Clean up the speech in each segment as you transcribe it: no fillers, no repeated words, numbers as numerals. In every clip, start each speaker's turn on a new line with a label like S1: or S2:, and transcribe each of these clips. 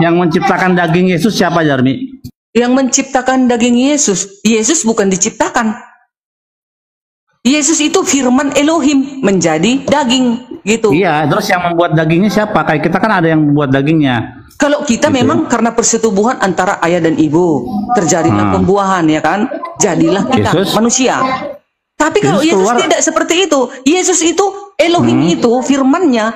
S1: Yang menciptakan daging Yesus siapa, Jarmi?
S2: Yang menciptakan daging Yesus, Yesus bukan diciptakan. Yesus itu firman Elohim menjadi daging, gitu.
S1: Iya, terus yang membuat dagingnya siapa? Kayak kita kan ada yang membuat dagingnya.
S2: Kalau kita
S1: gitu.
S2: memang karena persetubuhan antara ayah dan ibu, terjadilah pembuahan, ya kan? Jadilah kita
S1: Yesus,
S2: manusia. Tapi kalau Yesus tidak seperti itu. Yesus itu Elohim itu firmannya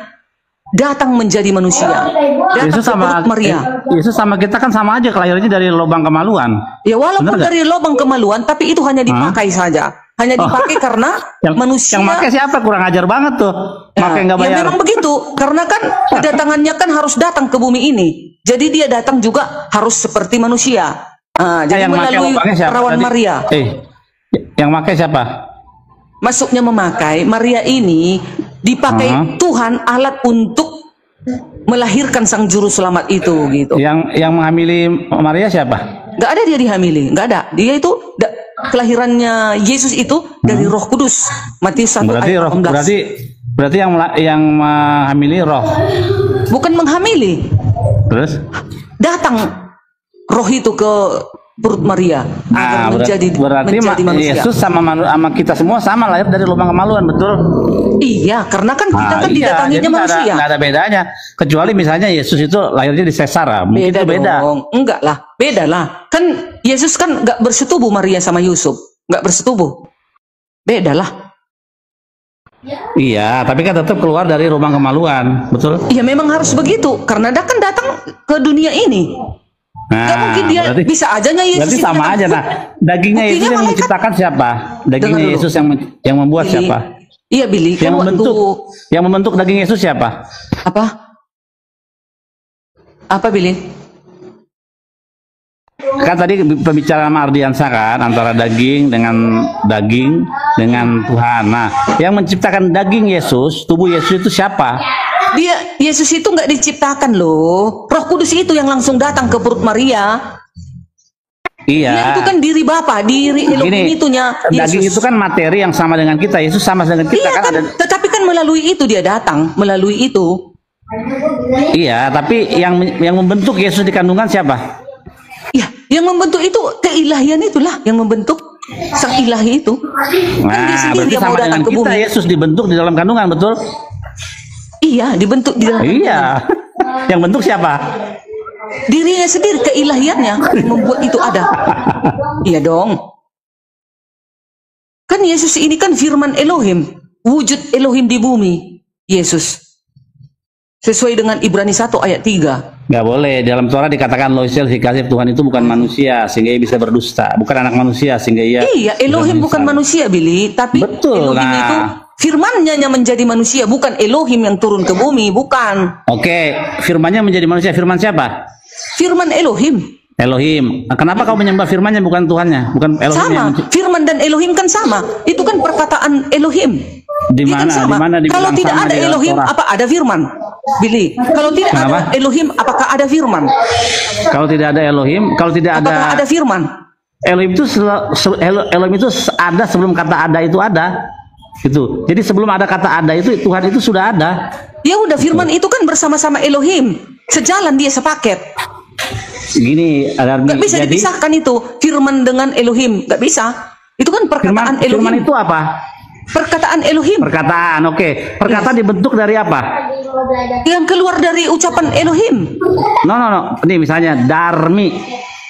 S2: datang menjadi manusia. Datang
S1: Yesus sama
S2: Maria.
S1: Yesus sama kita kan sama aja, kelahirannya dari lubang kemaluan.
S2: Ya walaupun dari lubang kemaluan, tapi itu hanya dipakai saja. Hanya dipakai karena manusia.
S1: Yang pakai siapa? Kurang ajar banget tuh. Pakai nggak bayar.
S2: Ya memang begitu. Karena kan kedatangannya kan harus datang ke bumi ini. Jadi dia datang juga harus seperti manusia. Jadi melalui perawan Maria.
S1: Yang pakai siapa?
S2: Masuknya memakai Maria ini dipakai Tuhan alat untuk melahirkan sang juru selamat itu, gitu.
S1: Yang menghamili Maria siapa?
S2: Nggak ada dia dihamili, nggak ada. Dia itu kelahirannya Yesus itu dari Roh Kudus. Matius 1 ayat 18.
S1: Berarti yang menghamili Roh.
S2: Bukan menghamili.
S1: Terus?
S2: Datang Roh itu ke perut Maria agar menjadi manusia.
S1: Yesus sama kita semua sama lahir dari lubang kemaluan, betul?
S2: Iya, karena kan kita kan didatanginya manusia.
S1: Nggak ada bedanya. Kecuali misalnya Yesus itu lahirnya di Sesar, mungkin itu beda.
S2: Enggak lah, beda lah. Kan Yesus kan nggak bersetubuh Maria sama Yusuf, nggak bersetubuh. Beda lah.
S1: Iya, tapi kan tetap keluar dari lubang kemaluan, betul?
S2: Iya, memang harus begitu karena dia kan datang ke dunia ini. Gak mungkin dia bisa aja Yesus.
S1: Berarti sama aja. Nah, dagingnya Yesus yang menciptakan siapa? Dagingnya Yesus yang membuat siapa?
S2: Iya, Billy.
S1: Yang membentuk daging Yesus siapa?
S2: Apa Billy?
S1: Kan tadi pembicaraan sama Ardiansa kan antara daging dengan Tuhan. Nah, yang menciptakan daging Yesus, tubuh Yesus itu siapa?
S2: Yesus itu nggak diciptakan loh. Roh Kudus itu yang langsung datang ke perut Maria.
S1: Iya.
S2: Dia itu kan diri Bapa, diri Elohim itunya.
S1: Daging itu kan materi yang sama dengan kita. Yesus sama dengan kita.
S2: Iya kan, tetapi kan melalui itu dia datang, melalui itu.
S1: Iya, tapi yang membentuk Yesus di kandungan siapa?
S2: Iya, yang membentuk itu keilahian itulah yang membentuk sang ilahi itu.
S1: Nah, berarti sama dengan kita. Yesus dibentuk di dalam kandungan, betul?
S2: Iya, dibentuk di dalam.
S1: Iya. Yang bentuk siapa?
S2: Dirinya sendiri, keilahiannya membuat itu ada. Iya dong. Kan Yesus ini kan firman Elohim, wujud Elohim di bumi. Yesus. Sesuai dengan Ibrani 1 ayat 3.
S1: Nggak boleh. Dalam Torah dikatakan Loisel Hikasif, Tuhan itu bukan manusia sehingga ia bisa berdusta. Bukan anak manusia sehingga ia.
S2: Iya, Elohim bukan manusia, Billy. Tapi
S1: betul,
S2: Elohim itu firmannya yang menjadi manusia, bukan Elohim yang turun ke bumi, bukan.
S1: Oke, firmannya menjadi manusia. Firman siapa?
S2: Firman Elohim.
S1: Elohim. Kenapa kau menyembah firmannya bukan Tuhannya? Bukan Elohim.
S2: Sama. Firman dan Elohim kan sama. Itu kan perkataan Elohim.
S1: Di mana?
S2: Kalau tidak ada Elohim, apa ada firman? Billy, kalau tidak ada Elohim, apakah ada firman?
S1: Kalau tidak ada Elohim, apakah
S2: ada firman?
S1: Elohim itu ada sebelum kata ada itu ada. Gitu. Jadi sebelum ada kata ada itu Tuhan itu sudah ada.
S2: Ya udah, firman itu kan bersama-sama Elohim, sejalan dia sepaket.
S1: Gini,
S2: nggak bisa dipisahkan itu firman dengan Elohim, nggak bisa. Itu kan perkataan Elohim.
S1: Firman itu apa?
S2: Perkataan Elohim.
S1: Perkataan, oke. Perkataan dibentuk dari apa?
S2: Yang keluar dari ucapan Elohim.
S1: No. Ini misalnya Darmi.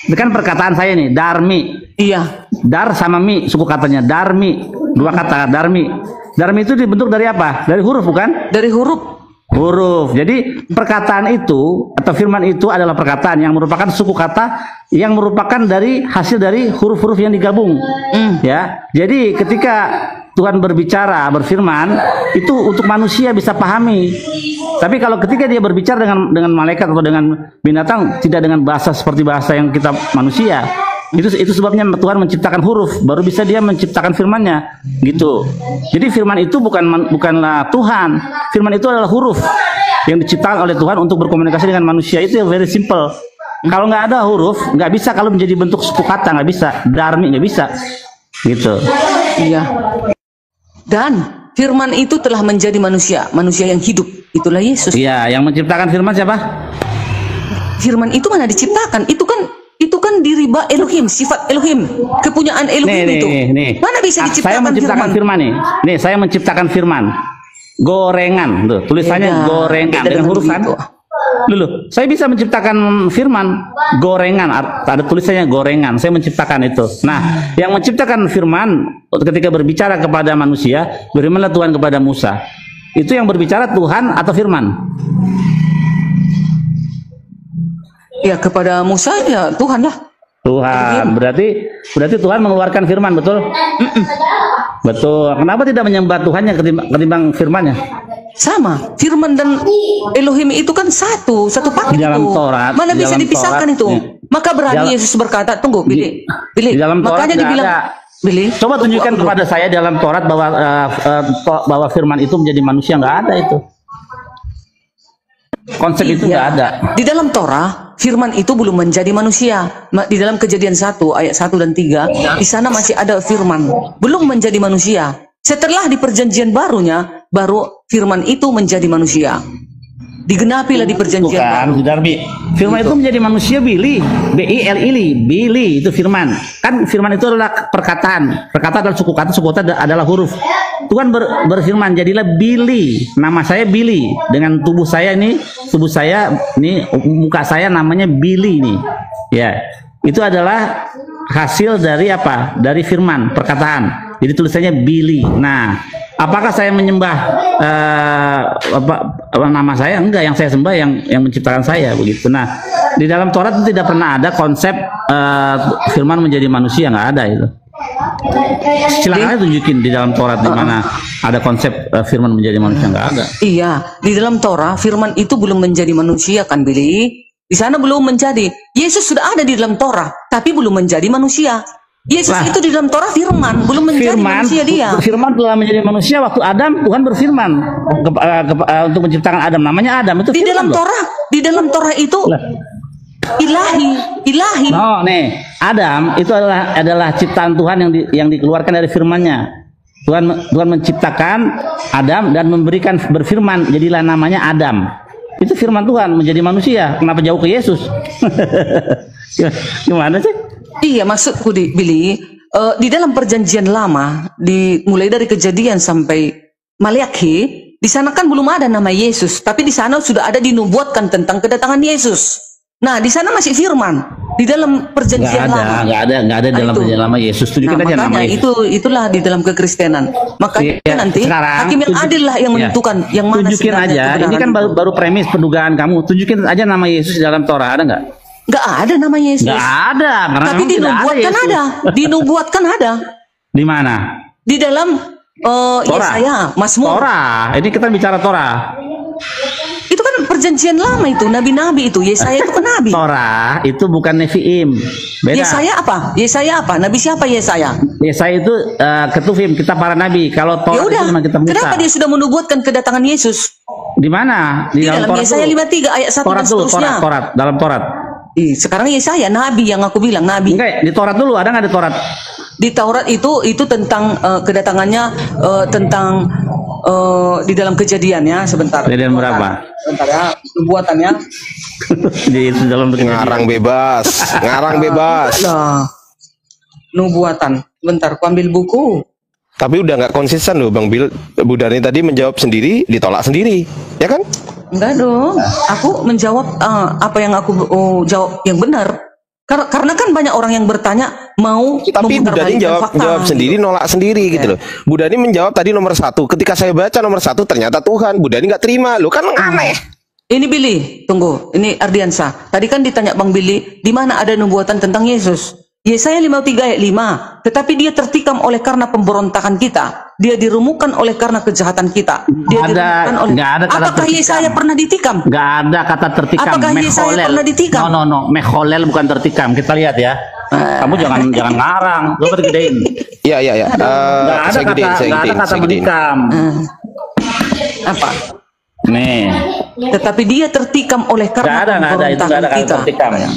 S1: Itu kan perkataan saya nih, Darmi.
S2: Iya.
S1: Dar sama mi, suku katanya Darmi. Dua kata, Darmi. Darmi itu dibentuk dari apa? Dari huruf, bukan?
S2: Dari huruf.
S1: Huruf. Jadi perkataan itu atau firman itu adalah perkataan yang merupakan suku kata yang merupakan dari hasil dari huruf-huruf yang digabung. Ya. Jadi ketika Tuhan berbicara, berfirman, itu untuk manusia bisa pahami. Tapi kalau ketika dia berbicara dengan malaikat atau dengan binatang, tidak dengan bahasa seperti bahasa yang kita manusia. Itu sebabnya Tuhan menciptakan huruf, baru bisa dia menciptakan firman-Nya, gitu. Jadi firman itu bukanlah Tuhan. Firman itu adalah huruf yang diciptakan oleh Tuhan untuk berkomunikasi dengan manusia. Itu yang very simple. Kalau nggak ada huruf, nggak bisa kalau menjadi bentuk suku kata, nggak bisa. Darmi nggak bisa, gitu.
S2: Iya. Dan firman itu telah menjadi manusia yang hidup. Itulah Yesus.
S1: Iya, yang menciptakan firman siapa?
S2: firman itu mana diciptakan? Itu kan diriba Elohim, sifat Elohim, kepunyaan Elohim itu. Mana bisa diciptakan
S1: saya menciptakan firman nih. Nih, saya menciptakan firman. Gorengan, tuh, tulisannya gorengan dengan huruf kan. Dulu, saya bisa menciptakan firman gorengan, ada tulisannya gorengan. Saya menciptakan itu. Nah, yang menciptakan firman ketika berbicara kepada manusia, berimanlah Tuhan kepada Musa. Itu yang berbicara Tuhan atau firman?
S2: Ya, kepada Musa ya Tuhan lah.
S1: Tuhan. Berarti Tuhan mengeluarkan firman, betul? Betul. Kenapa tidak menyembah Tuhannya ketimbang firmannya?
S2: Sama, firman dan Elohim itu kan satu paket.
S1: Di dalam Taurat,
S2: mana bisa dipisahkan Taurat, itu? Maka berani Yesus berkata, tunggu, Billy.
S1: Di dalam Taurat makanya dibilang,
S2: Billy,
S1: coba tunjukkan kepada saya dalam Taurat bahwa firman itu menjadi manusia. Nggak ada itu. Konsep itu nggak ada. Di
S2: dalam Torah, firman itu belum menjadi manusia. Di dalam Kejadian 1 ayat 1 dan 3, di sana masih ada firman, belum menjadi manusia. Setelah di perjanjian barunya, baru firman itu menjadi manusia. Digenapilah di perjanjian baru.
S1: Darbi. Firman itu menjadi manusia, Billy. Billy itu firman. Kan firman itu adalah perkataan. Perkataan adalah suku kata adalah huruf. Tuhan berfirman, jadilah Billy. Nama saya Billy. Dengan tubuh saya ini, muka saya namanya Billy nih. Ya. Itu adalah hasil dari apa? Dari firman, perkataan. Jadi tulisannya Billy. Nah, apakah saya menyembah nama saya? Enggak, yang saya sembah yang menciptakan saya, begitu. Nah, di dalam Taurat itu tidak pernah ada konsep firman menjadi manusia, nggak ada itu. Silakan tunjukin di dalam Taurat di mana ada konsep firman menjadi manusia, nggak ada.
S2: Iya, di dalam Taurat firman itu belum menjadi manusia kan, Billy? Di sana belum menjadi. Yesus sudah ada di dalam Taurat, tapi belum menjadi manusia. Yesus itu di dalam Torah firman, belum menjadi manusia dia.
S1: Firman telah menjadi manusia waktu Adam, Tuhan berfirman untuk menciptakan Adam. Namanya Adam itu
S2: di dalam Torah. Di dalam Torah itu ilahi.
S1: No, nih, Adam itu adalah ciptaan Tuhan yang dikeluarkan dari firman-Nya. Tuhan menciptakan Adam dan berfirman, jadilah namanya Adam. Itu firman Tuhan menjadi manusia. Kenapa jauh ke Yesus? Gimana sih?
S2: Iya, maksudku Billy, di dalam perjanjian lama, mulai dari Kejadian sampai Maliaki, di sana kan belum ada nama Yesus, tapi di sana sudah ada dinubuatkan tentang kedatangan Yesus. Nah, di sana masih firman. Di dalam perjanjian lama.
S1: Nggak ada dalam perjanjian lama Yesus. Tunjukkan aja nama Yesus.
S2: Itulah di dalam kekristenan. Makanya nanti
S1: sekarang,
S2: hakim yang adil lah yang menentukan yang mana.
S1: Tunjukin aja. Ini kan baru premis pendugaan kamu. Tunjukin aja nama Yesus di dalam Torah, ada nggak?
S2: Nggak ada nama Yesus.
S1: Nggak ada.
S2: Tapi dinubuatkan ada. Dinubuatkan ada.
S1: Di mana?
S2: Di dalam Yesaya, Mazmur.
S1: Torah. Ini kita bicara Torah.
S2: Itu kan perjanjian lama itu, nabi-nabi itu. Yesaya itu kan nabi.
S1: Torah itu bukan Nevi'im. Beda.
S2: Yesaya apa? Nabi siapa Yesaya?
S1: Yesaya itu ketuvim, kita para nabi. Kalau Torah itu memang kita Musa.
S2: Kenapa dia sudah menubuatkan kedatangan Yesus?
S1: Di mana?
S2: Di dalam Yesaya 53 ayat 1
S1: Torat
S2: dan seterusnya.
S1: Torat, dalam Torat.
S2: Sekarang Yesaya nabi yang aku bilang nabi.
S1: Enggak, di Taurat dulu ada nggak di Taurat?
S2: Di Taurat itu tentang kedatangannya tentang di dalam Kejadian ya, sebentar.
S1: Kejadian berapa?
S2: Sebentar ya, nubuatannya.
S1: Di dalam
S3: ngarang bebas.
S2: Lah. Nubuatan. Bentar, aku ambil buku.
S3: Tapi udah nggak konsisten loh Bang Bil. Bu Darni tadi menjawab sendiri, ditolak sendiri, ya kan?
S2: Enggak dong, aku menjawab apa yang aku jawab yang benar. Karena kan banyak orang yang bertanya mau.
S3: Tapi Bu Darni jawab sendiri, nolak sendiri gitu loh. Bu Darni menjawab tadi nomor 1. Ketika saya baca nomor 1 ternyata Tuhan. Bu Darni nggak terima, lo kan aneh.
S2: Ini Billy, tunggu. Ini Ardiansa. Tadi kan ditanya Bang Billy, di mana ada nubuatan tentang Yesus? Yesaya 53 ayat 5. Tetapi dia tertikam oleh karena pemberontakan kita. Dia dirumukan oleh karena kejahatan kita. Apakah Yesaya pernah ditikam?
S1: Nggak ada kata tertikam.
S2: Apakah Yesaya pernah ditikam?
S1: No. Mecholel bukan tertikam. Kita lihat ya. Kamu jangan ngarang. Lu bergedein.
S3: Iya.
S1: Nggak ada kata menikam.
S2: Apa?
S1: Nih.
S2: Tetapi dia tertikam oleh karena pemberontakan kita.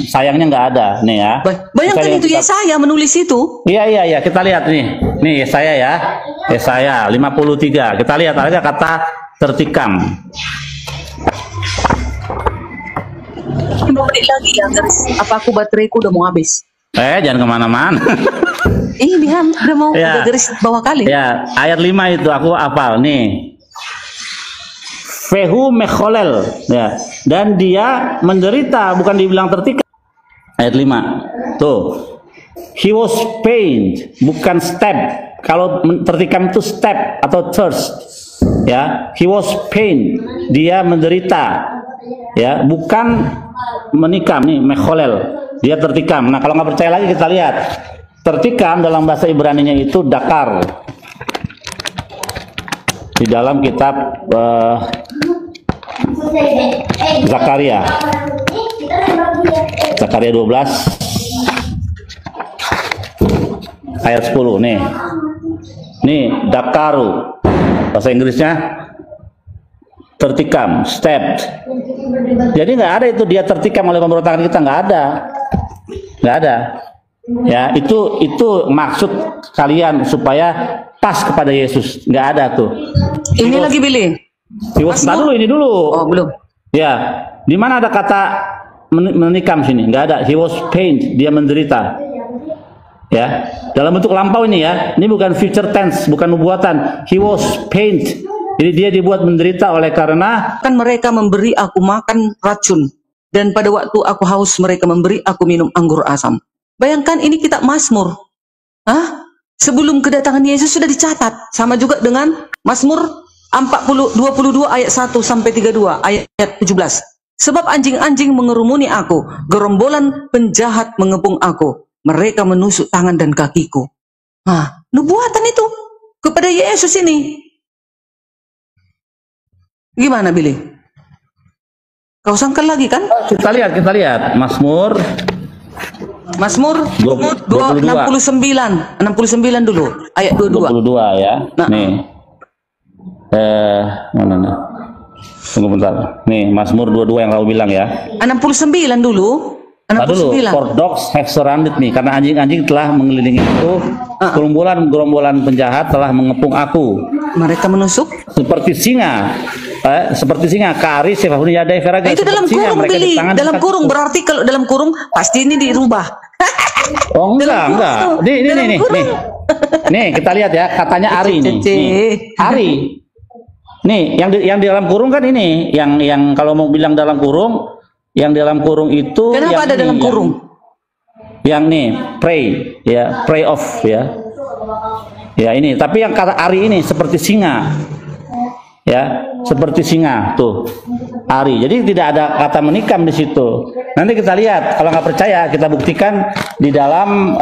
S1: Sayangnya nggak ada, nih ya.
S2: Bayangkan itu Yesaya menulis itu.
S1: Iya. Kita lihat nih. Nih Yesaya ya. Yesaya 53. Kita lihat ada kata tertikam.
S2: 5 menit lagi ya, garis. Apa aku bateraiku udah mau habis?
S1: Jangan kemana-mana.
S2: Ini udah mau udah garis bawah kali.
S1: Ya, ayat 5 itu aku hafal nih. Fehu mekholel, ya, dan dia menderita, bukan dibilang tertikam. Ayat 5 tuh, he was pained, bukan step. Kalau tertikam itu step atau thirst, ya. He was pained, dia menderita, ya, bukan menikam. Nih mekholel, dia tertikam. Nah, kalau nggak percaya lagi kita lihat, tertikam dalam bahasa Ibraninya itu dakar. Di dalam kitab Zakaria 12 ayat 10 nih dakaru, bahasa Inggrisnya tertikam, stepped. Jadi nggak ada itu dia tertikam oleh pemberontakan kita, nggak ada. Ya, itu maksud kalian supaya pas kepada Yesus, nggak ada tuh.
S2: Ini lagi Billy.
S1: Ini dulu.
S2: Oh, belum.
S1: Ya, di mana ada kata menikam sini? Nggak ada. He was pained, dia menderita. Ya, dalam bentuk lampau ini ya. Ini bukan future tense, bukan nubuatan. He was pained. Jadi dia dibuat menderita oleh karena
S2: kan mereka memberi aku makan racun, dan pada waktu aku haus mereka memberi aku minum anggur asam. Bayangkan ini kitab Mazmur. Sebelum kedatangan Yesus sudah dicatat. Sama juga dengan Mazmur 22 ayat 1 sampai 32 ayat 17. Sebab anjing-anjing mengerumuni aku, gerombolan penjahat mengepung aku. Mereka menusuk tangan dan kakiku. Nubuatan itu kepada Yesus ini. Gimana Billy? Kau sangkal lagi kan?
S1: Kita lihat Mazmur
S2: 69 dulu ayat 22
S1: ya. Nih. Mana? Tunggu bentar. Nih, Mazmur 22 yang kau bilang ya.
S2: 69 dulu. 69.
S1: For dogs have surrounded me, karena anjing-anjing telah mengelilingi aku. Gerombolan penjahat telah mengepung aku.
S2: Mereka menusuk
S1: seperti singa. Kari sefahuni yadai feraga.
S2: Itu dalam kurung Billy. Dalam kurung berarti kalau dalam kurung pasti ini dirubah.
S1: Oh enggak. Nih kita lihat ya, katanya Ari nih. Ari. Nih yang di dalam kurung kan ini, yang kalau mau bilang dalam kurung, yang dalam kurung itu.
S2: Kenapa ada dalam kurung?
S1: Yang nih pray off ya. Ya ini, tapi yang kata Ari ini seperti singa. Ya, seperti singa tuh. Ari. Jadi tidak ada kata menikam di situ. Nanti kita lihat, kalau nggak percaya kita buktikan di dalam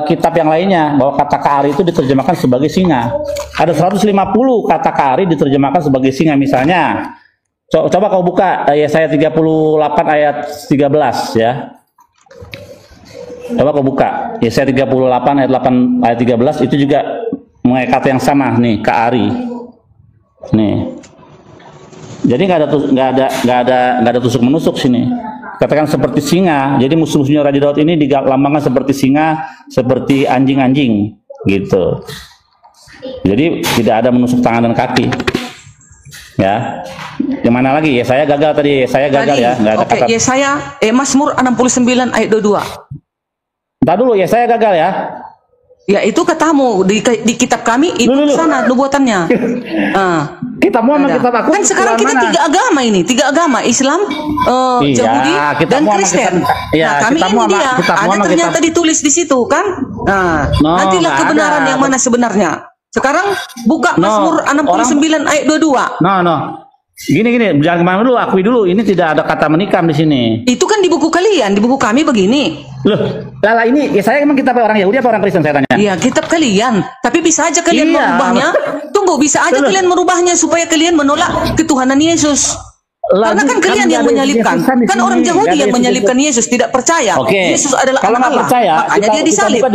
S1: kitab yang lainnya bahwa kata Ari itu diterjemahkan sebagai singa. Ada 150 kata Ari diterjemahkan sebagai singa. Misalnya, coba kau buka Yesaya 38 ayat 13 ya. Coba kau buka Yesaya 38 ayat 13, itu juga mengenai kata yang sama nih, Ari. Nih, jadi nggak ada tusuk menusuk sini. Katakan seperti singa. Jadi musuh-musuhnya Raja Daud ini dilambangkan seperti singa, seperti anjing-anjing, gitu. Jadi tidak ada menusuk tangan dan kaki. Ya, yang mana lagi? Saya gagal tadi. Saya gagal ya. Nggak ada kata.
S2: Yesaya Mazmur 69 ayat 22.
S1: Entar dulu, saya gagal ya.
S2: Ya itu katamu di kitab kami itu sana nubuatannya.
S1: Kitabmu sama kitab aku.
S2: Kan sekarang kita tiga agama Islam, Yahudi dan Kristen. Kami ini dia. Ada ternyata ditulis di situ kan. Nantilah kebenaran yang mana sebenarnya. Sekarang buka Mazmur 69 ayat 22.
S1: Gini, jangan kemana dulu, akui dulu, ini tidak ada kata menikam di sini.
S2: Itu kan di buku kalian, di buku kami begini.
S1: Loh, ini saya emang kitab orang Yahudi apa orang Kristen, saya tanya?
S2: Iya, kitab kalian. Tapi bisa aja kalian merubahnya. Tunggu, bisa aja kalian merubahnya supaya kalian menolak ketuhanan Yesus. Karena kan kalian yang menyalibkan. Kan orang Yahudi yang menyalibkan Yesus, tidak percaya. Yesus adalah anak Allah. Makanya dia disalib.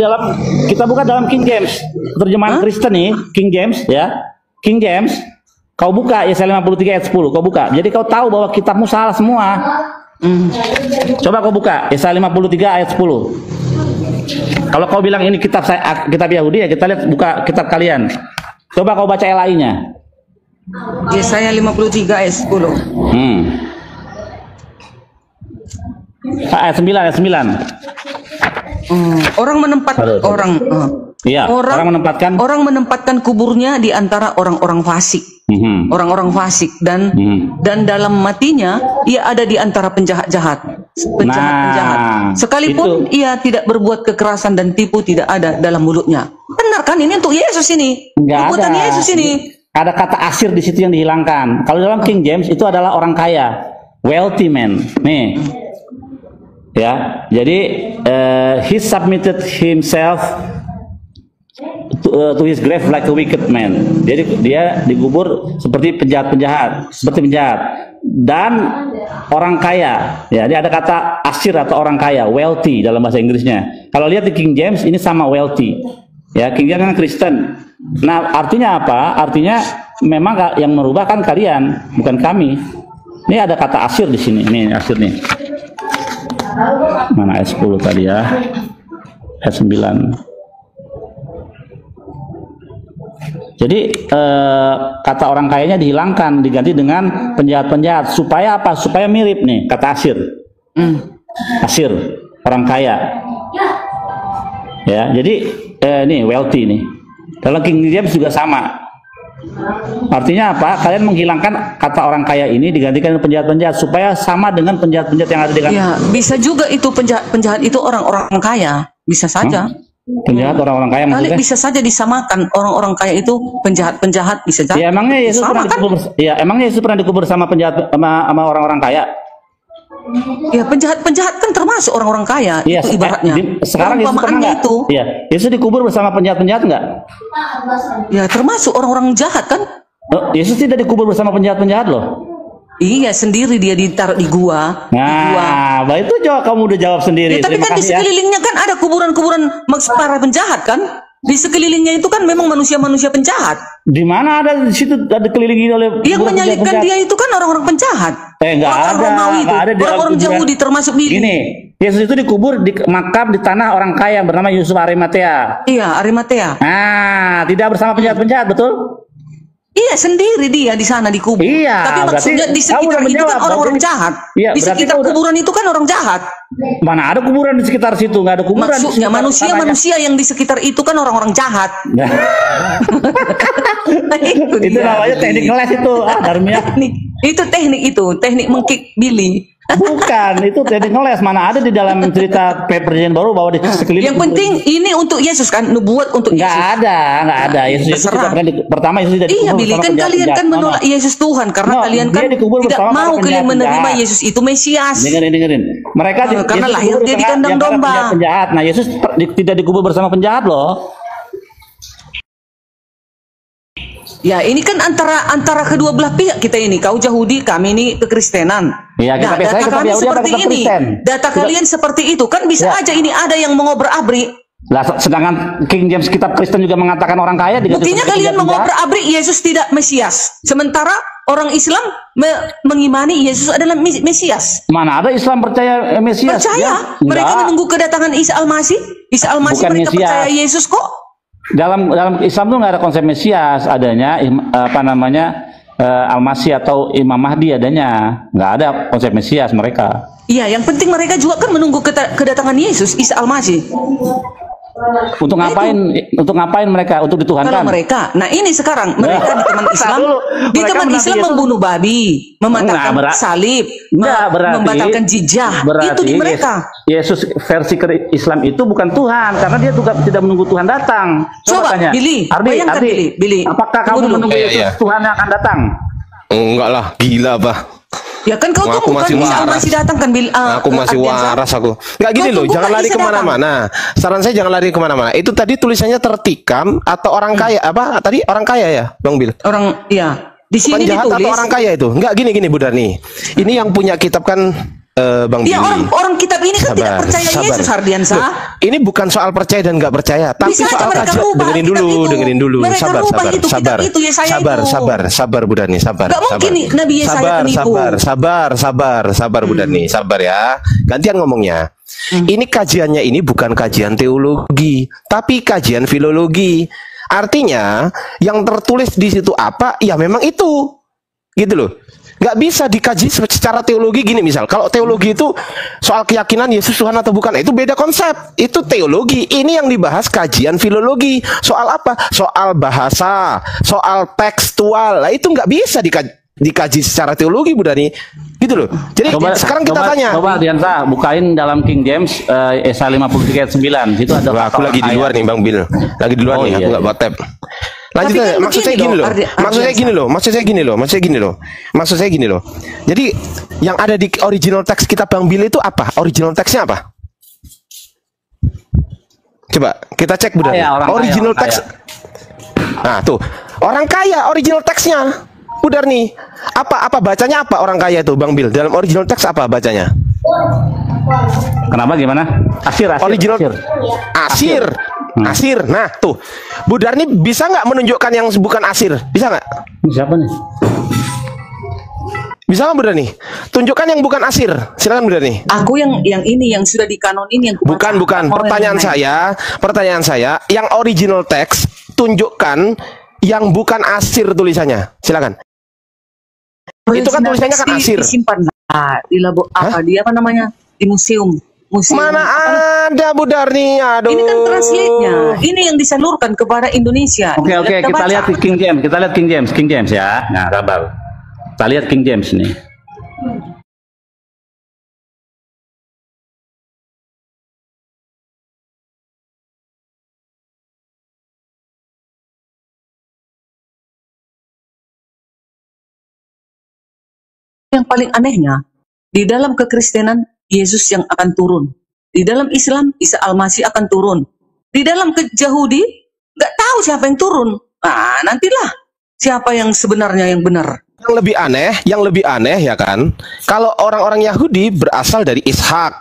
S1: Kita buka dalam King James, terjemahan Kristen nih, King James ya. King James. Kau buka Yesaya 53 ayat 10, kau buka. Jadi kau tahu bahwa kitabmu salah semua. Coba kau buka Yesaya 53 ayat 10. Kalau kau bilang ini kitab Yahudi, ya kita lihat buka kitab kalian. Coba kau baca LAI-nya.
S2: Yesaya 53 ayat 10.
S1: Ayat 9.
S2: Orang menempatkan
S1: Iya, orang
S2: menempatkan kuburnya di antara orang-orang fasik. Orang-orang fasik dan dalam matinya ia ada di antara penjahat-jahat. Penjahat. Sekalipun ia tidak berbuat kekerasan dan tipu tidak ada dalam mulutnya. Benar kan, ini untuk Yesus ini. Perbuatan Yesus ini.
S1: Ada kata asir di situ yang dihilangkan. Kalau dalam King James itu adalah orang kaya, wealthy man. Nih. Ya, jadi he submitted himself to his grave like a wicked man. Jadi dia dikubur seperti penjahat, dan orang kaya. Ya, dia ada kata asir atau orang kaya, wealthy dalam bahasa Inggrisnya. Kalau lihat di King James ini sama wealthy. Ya, King James kan Kristen. Nah, artinya apa? Artinya memang yang merubah kan kalian, bukan kami. Ini ada kata asir di sini. Ini asir nih. Mana ayat 10 tadi ya? Ayat 9. Jadi kata orang kayanya dihilangkan, diganti dengan penjahat-penjahat. Supaya apa? Supaya mirip nih kata asir. Asir, orang kaya. Ya, jadi nih wealthy nih. Dalam King James juga sama. Artinya apa? Kalian menghilangkan kata orang kaya ini digantikan dengan penjahat-penjahat supaya sama dengan penjahat-penjahat yang ada di
S2: ya, bisa juga itu penjahat itu orang-orang kaya, bisa saja.
S1: Penjahat orang-orang kaya maksudnya?
S2: Bisa saja disamakan orang-orang kaya itu penjahat-penjahat bisa saja.
S1: Ya, emangnya Yesus pernah dikubur sama penjahat sama orang-orang kaya?
S2: Ya, penjahat-penjahat kan termasuk orang-orang kaya,
S1: ya,
S2: itu ibaratnya.
S1: Sekarang Yesus pernah nggak? Iya, Yesus dikubur bersama penjahat-penjahat nggak?
S2: Ya, termasuk orang-orang jahat kan?
S1: Yesus tidak dikubur bersama penjahat-penjahat loh.
S2: Iya, sendiri dia ditaruh di gua.
S1: Nah, itu kamu udah jawab sendiri.
S2: Ya, tapi kan di sekelilingnya kan ada kuburan-kuburan para penjahat kan? Di sekelilingnya itu kan memang manusia-manusia penjahat.
S1: Di mana ada di situ ada dikelilingi oleh
S2: yang menyalibkan dia itu kan orang-orang penjahat.
S1: Nggak ada.
S2: Orang-orang Yahudi termasuk Billy.
S1: Gini, Yesus itu dikubur di makam di tanah orang kaya yang bernama Yusuf Arimatea.
S2: Iya, Arimatea.
S1: Nah, tidak bersama penjahat-penjahat, betul?
S2: Iya, sendiri dia di sana dikubur.
S1: Iya,
S2: tapi maksudnya di sekitar itu kan orang-orang jahat.
S1: Iya,
S2: di sekitar kuburan itu kan orang jahat.
S1: Mana ada kuburan di sekitar situ? Nggak ada kuburan.
S2: Maksudnya manusia yang di sekitar itu kan orang-orang jahat.
S1: Nah. Itu namanya teknik ngeles itu, Darmia.
S2: Itu teknik mengkick Billy.
S1: Bukan, itu teknik ngeles. Mana ada di dalam cerita Perjanjian Baru bahwa di sekeliling.
S2: Yang penting ini untuk Yesus kan, nubuat untuk Yesus.
S1: Nggak ada. Yesus pertama Yesus tidak dikubur.
S2: Iya, Billy, kan kalian kan menolak Yesus Tuhan karena kalian kan tidak mau kalian menerima Yesus itu Mesias.
S1: Dengerin. Mereka
S2: karena lahir dia di kandang domba.
S1: Penjahat. Nah, Yesus tidak dikubur bersama penjahat loh.
S2: Ya, ini kan antara kedua belah pihak kita ini. Kau Yahudi, kami ini kekristenan.
S1: Ya, data kami seperti ini.
S2: Data kalian seperti itu kan bisa aja ini ada yang mengobrak-abrik.
S1: Lah, sedangkan King James kitab Kristen juga mengatakan orang kaya.
S2: Buktinya kalian mengobrak-abrik Yesus tidak Mesias. Sementara orang Islam mengimani Yesus adalah Mesias.
S1: Mana ada Islam percaya Mesias?
S2: Percaya. Mereka menunggu kedatangan Isa Al-Masih. Isa Al-Masih mereka Mesias. Percaya Yesus kok.
S1: Dalam Islam tuh nggak ada konsep Mesias, adanya Al-Masih atau Imam Mahdi adanya, nggak ada konsep Mesias mereka. Iya, yang penting mereka juga kan menunggu kedatangan Yesus, Isa Al-Masih. Untuk ngapain? Untuk ngapain mereka? Untuk dituhankan? Kalau mereka, nah ini sekarang mereka di teman Islam, Islam membunuh babi, mematakan salib, membatalkan jijah. Itu di mereka. Yesus versi Islam itu bukan Tuhan, karena dia juga tidak menunggu Tuhan datang. Coba tanya, Billy, bayangkan Billy, apakah kamu menunggu Yesus Tuhan yang akan datang?
S3: Enggak lah, gila Pak.
S2: Ya kan kau tuh bukan masih datang kan
S3: aku masih waras aku. Nggak gini loh, jangan lari kemana-mana. Saran saya jangan lari kemana-mana. Itu tadi tulisannya tertikam atau orang kaya apa? Tadi orang kaya ya, Bang Bil?
S2: Orang ya. Di sini
S3: ditulis atau orang kaya itu. Nggak gini Bu Darni. Ini yang punya kitab kan Bang Billy.
S2: Ya orang kitab ini kan tidak percaya Yesus, Ardiansa.
S3: Ini bukan soal percaya dan nggak percaya, tapi soal kajian. Dengerin dulu. Sabar Bu Darni, sabar.
S2: Gak mungkin Nabi Yesaya penipu.
S3: Sabar Bu Darni, sabar ya. Gantian ngomongnya. Ini kajiannya ini bukan kajian teologi, tapi kajian filologi. Artinya yang tertulis di situ apa? Ya memang itu. Gitu loh. nggak bisa dikaji secara teologi gini. Misal kalau teologi itu soal keyakinan Yesus Tuhan atau bukan, itu beda konsep. Itu teologi. Ini yang dibahas kajian filologi. Soal apa? Soal bahasa, soal tekstual. Lah itu nggak bisa dikaji secara teologi, Bu Dani. Gitu loh. Jadi sekarang kita tanya.
S1: Coba Diansa bukain dalam King James Yesaya 53 ayat 9. Situ ada.
S3: Wah, aku lagi di luar nih Bang Bil. Lagi di luar nih, aku nggak bawa tab. Lanjut aja. Maksud saya gini loh. Jadi yang ada di original teks kitab Bang Bil itu apa? Original teksnya apa? Coba kita cek Bu Dani. Original teks. Nah, tuh. Orang kaya original teksnya. Bu Darni, apa bacanya apa orang kaya itu Bang Bil? Dalam original teks apa bacanya?
S1: Kenapa gimana? Asir.
S3: Original Asir. Asir. Nah, tuh. Bu Darni bisa nggak menunjukkan yang bukan asir? Bisa nggak?
S1: Siapa nih?
S3: Bisa nggak Bu Darni? Tunjukkan yang bukan asir. Silakan Bu Darni.
S2: Aku yang ini yang sudah dikanonin yang
S3: Bukan. Pertanyaan saya, yang original teks tunjukkan yang bukan asir tulisannya. Silakan. Itu kan tulisannya kan asir.
S2: Disimpan di dia apa namanya? Di museum.
S3: Mana ada Bu Darni? Aduh.
S2: Ini kan translate-nya. Ini yang disalurkan kepada Indonesia.
S1: Oke, kita lihat King James. King James ya. Nah, sabar. Kita lihat King James nih.
S2: Yang paling anehnya, di dalam kekristenan Yesus yang akan turun. Di dalam Islam Isa Al-Masih akan turun. Di dalam Yahudi nggak tahu siapa yang turun. Nah, nantilah siapa yang sebenarnya yang benar.
S3: Yang lebih aneh ya kan, kalau orang-orang Yahudi berasal dari Ishak,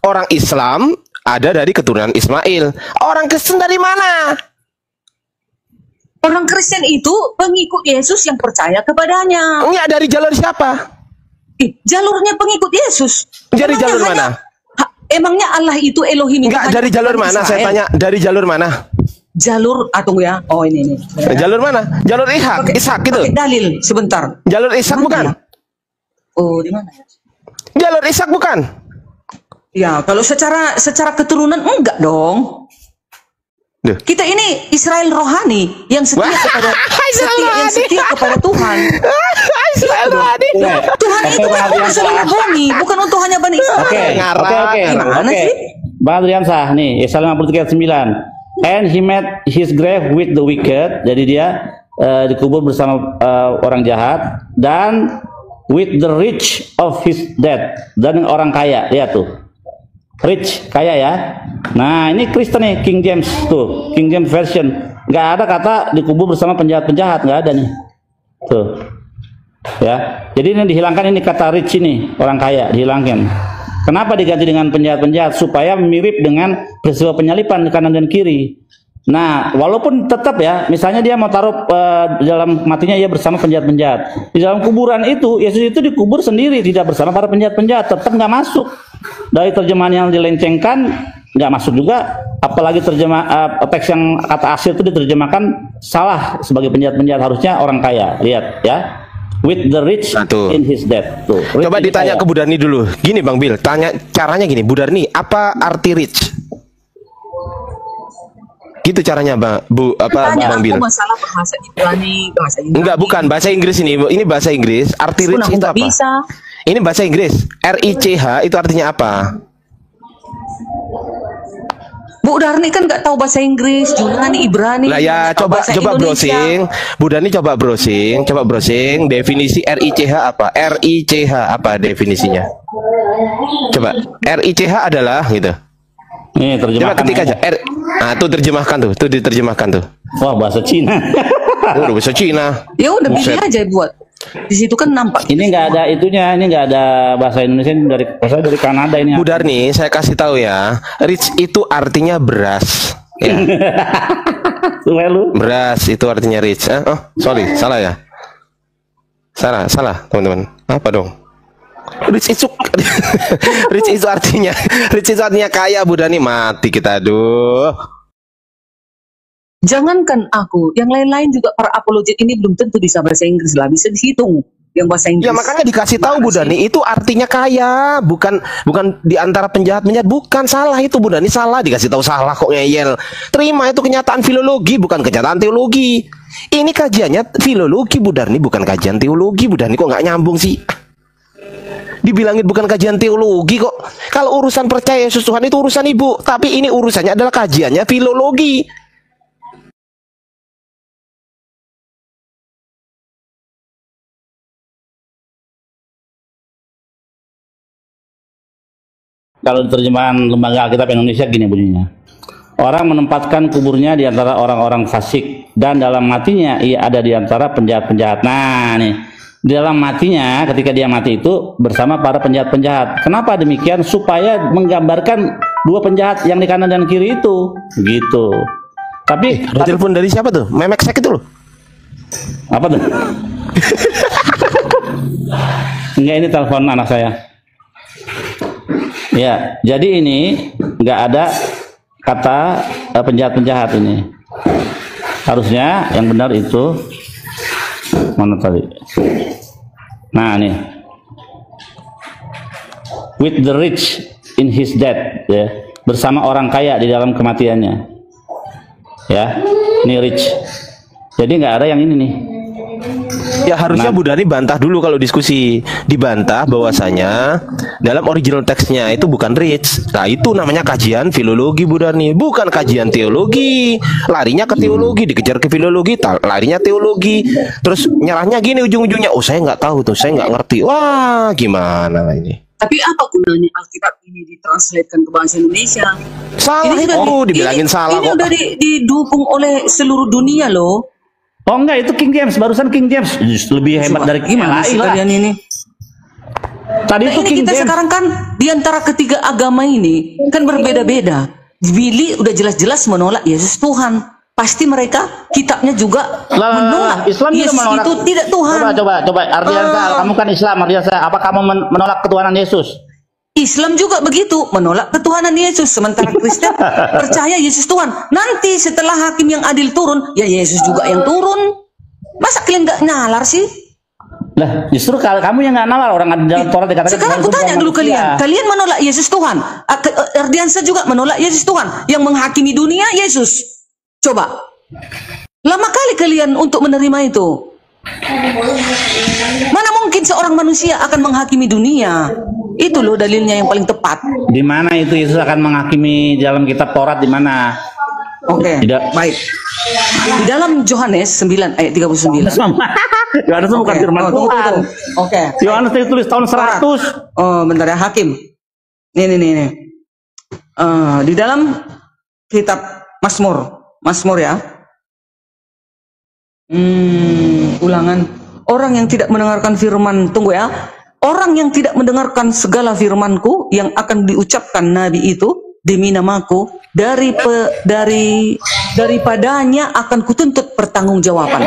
S3: orang Islam ada dari keturunan Ismail. Orang Kristen dari mana?
S2: Orang Kristen itu pengikut Yesus yang percaya kepadanya.
S3: Enggak, dari jalur siapa?
S2: Jalurnya pengikut Yesus.
S3: Dari jalur mana?
S2: Emangnya Allah itu Elohim?
S3: Enggak, dari jalur mana? Israel. Saya tanya, dari jalur mana?
S2: Jalur, tunggu ya. Oh, ini.
S3: Jalur mana? Jalur Ishak gitu.
S2: Dalil, sebentar.
S3: Jalur Ishak bukan?
S2: Oh, di mana?
S3: Jalur Ishak bukan?
S2: Ya, kalau secara keturunan enggak dong.
S3: Duh.
S2: Kita ini Israel rohani yang setia kepada Tuhan.
S3: Israel rohani.
S2: Tuhan itu kan rohani, bukan untuk hanya Bani Israel.
S1: Oke. Bang Adriansah nih, Yesaya 53 ayat 9. And he met his grave with the wicked. Jadi dia dikubur bersama orang jahat, dan with the rich of his dead, dan orang kaya. Lihat tuh. Rich, kaya ya. Nah, ini Kristen nih, King James tuh, King James version. Nggak ada kata dikubur bersama penjahat-penjahat, nggak ada nih. Tuh. Ya. Jadi ini dihilangkan, ini kata rich ini, orang kaya, dihilangkan. Kenapa diganti dengan penjahat-penjahat? Supaya mirip dengan peristiwa penyalipan kanan dan kiri. Nah, walaupun tetap ya, misalnya dia mau taruh dalam matinya ia bersama penjahat-penjahat. Di dalam kuburan itu, Yesus itu dikubur sendiri, tidak bersama para penjahat-penjahat. Tetap nggak masuk. Dari terjemahan yang dilencengkan, nggak masuk juga. Apalagi teks yang kata asir itu diterjemahkan salah sebagai penjahat-penjahat, harusnya orang kaya. Lihat ya. With the rich in his death. Tuh,
S3: coba ditanya ke Bu Darni dulu. Gini Bang Bil, tanya caranya gini. Bu Darni, apa arti rich? Gitu caranya Bang Bil.
S2: Masalah bahasa Ibrani, bahasa Inggris.
S3: Enggak, bukan bahasa Inggris ini. Ini bahasa Inggris. Arti rich itu apa?
S2: Bisa.
S3: Ini bahasa Inggris. RICH itu artinya apa?
S2: Bu Darni kan nggak tahu bahasa Inggris, Yunani, Ibrani.
S3: Lah ya, coba browsing. Bu Darni coba browsing definisi RICH apa? RICH apa definisinya? Coba. RICH adalah gitu.
S1: Nih, terjemahkan.
S3: Coba ketik aja. Tuh terjemahkan tuh. Tuh diterjemahkan tuh.
S1: Wah, bahasa Cina.
S3: Udah bahasa Cina.
S2: Ya udah pilih aja buat. Di situ kan nampak.
S1: Ini nggak ada itunya, ini nggak ada bahasa Indonesia, dari Kanada ini.
S3: Bu Darni, saya kasih tahu ya, rich itu artinya beras. Ya. Beras itu artinya rich. Oh, sorry, salah ya. Salah, teman-teman. Apa dong? Rich itu artinya kaya, Bu Darni. Mati kita, aduh.
S2: Jangankan aku, yang lain-lain juga para apologet ini belum tentu bisa bahasa Inggris lah, bisa dihitung. yang bahasa Inggris.
S3: Ya makanya dikasih tahu Bu Dani, itu artinya kaya, bukan di antara penjahat bukan, salah itu Bu Dani, salah, dikasih tahu salah kok ngeyel. Terima, itu kenyataan filologi, bukan kenyataan teologi. Ini kajiannya filologi Bu Dani, bukan kajian teologi Bu Dani, kok nggak nyambung sih? Dibilangin bukan kajian teologi kok. Kalau urusan percaya Yesus Tuhan itu urusan Ibu, tapi ini urusannya adalah kajiannya filologi.
S1: Kalau terjemahan Lembaga Alkitab Indonesia gini bunyinya. Orang menempatkan kuburnya di antara orang-orang fasik, dan dalam matinya ia ada di antara penjahat-penjahat. Nah nih, di dalam matinya, ketika dia mati itu bersama para penjahat-penjahat. Kenapa demikian? Supaya menggambarkan dua penjahat yang di kanan dan kiri itu, gitu. Tapi
S3: ada telepon dari siapa tuh? Memek Sek itu loh.
S1: Apa tuh? Enggak, ini telepon anak saya. Ya, jadi ini nggak ada kata penjahat-penjahat ini. Harusnya yang benar itu mana tadi? Nah, nih. With the rich in his death, ya. Bersama orang kaya di dalam kematiannya. Ya, ini rich. Jadi nggak ada yang ini nih.
S3: Ya harusnya Bu Dani bantah dulu kalau diskusi. Dibantah bahwasanya dalam original teksnya itu bukan rich. Nah itu namanya kajian filologi Bu Dani, bukan kajian teologi. Larinya ke teologi, dikejar ke filologi, larinya teologi. Terus nyerahnya gini ujung-ujungnya, oh saya nggak tahu tuh, saya nggak ngerti. Wah gimana ini?
S2: Tapi apa gunanya Alkitab ini ditranslatekan ke bahasa Indonesia?
S3: Salah
S2: ini
S3: itu, dibilangin salah
S2: ini
S3: kok.
S2: udah didukung oleh seluruh dunia loh.
S1: Oh enggak, itu King James, barusan King James lebih hebat dari
S2: gimana sih kalian ini?
S1: Tadi itu
S2: ini
S1: King
S2: kita
S1: James.
S2: Sekarang kan di antara ketiga agama ini kan berbeda-beda. Billy udah jelas-jelas menolak Yesus Tuhan. Pasti mereka kitabnya juga menolak.
S1: Islam
S2: Yesus
S1: menolak.
S2: itu tidak Tuhan.
S1: Coba Ardiansa, kamu kan Islam, Ardiansa, apa kamu menolak ketuhanan Yesus?
S2: Islam juga begitu, menolak ketuhanan Yesus. Sementara Kristen percaya Yesus Tuhan. Nanti setelah hakim yang adil turun, ya Yesus juga yang turun. Masa kalian nggak nalar sih?
S1: Lah, justru kamu yang nggak nalar, orang di dalam Taurat dikatakan.
S2: Sekarang aku tanya dulu kalian. Kalian menolak Yesus Tuhan. Ardiansa juga menolak Yesus Tuhan. Yang menghakimi dunia Yesus. Coba. Lama kali kalian untuk menerima itu. Mana mungkin seorang manusia akan menghakimi dunia? Itu loh dalilnya yang paling tepat.
S1: Di mana itu Yesus akan menghakimi dalam kitab Taurat, di mana?
S2: Oke, baik. Di dalam Yohanes 9 ayat 39.
S1: Yohanes itu bukan firman Tuhan.
S2: Oke.
S1: Yohanes itu tulis tahun 100.
S2: Oh, bentar ya, hakim. Nih. Di dalam kitab Mazmur ya. Ulangan. Orang yang tidak mendengarkan firman, tunggu ya. Orang yang tidak mendengarkan segala firmanku yang akan diucapkan nabi itu demi namaku, daripadanya akan kutuntut pertanggungjawaban.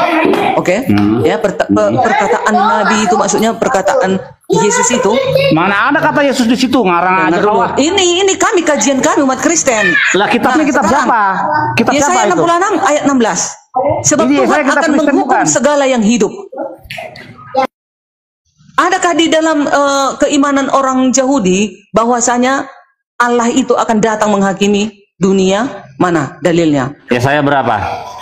S2: Oke? Ya, perkataan nabi itu maksudnya perkataan Yesus itu.
S1: Mana ada kata Yesus di situ, ngarang aja kawan.
S2: Ini kami kajian kami umat Kristen.
S1: Lah kitabnya kitab siapa? Kitab siapa itu?
S2: Yesaya 66 ayat 16. Sebab Tuhan akan menghukum segala yang hidup. Adakah di dalam keimanan orang Yahudi bahwasanya Allah itu akan datang menghakimi dunia? Mana dalilnya?
S1: Yesaya berapa?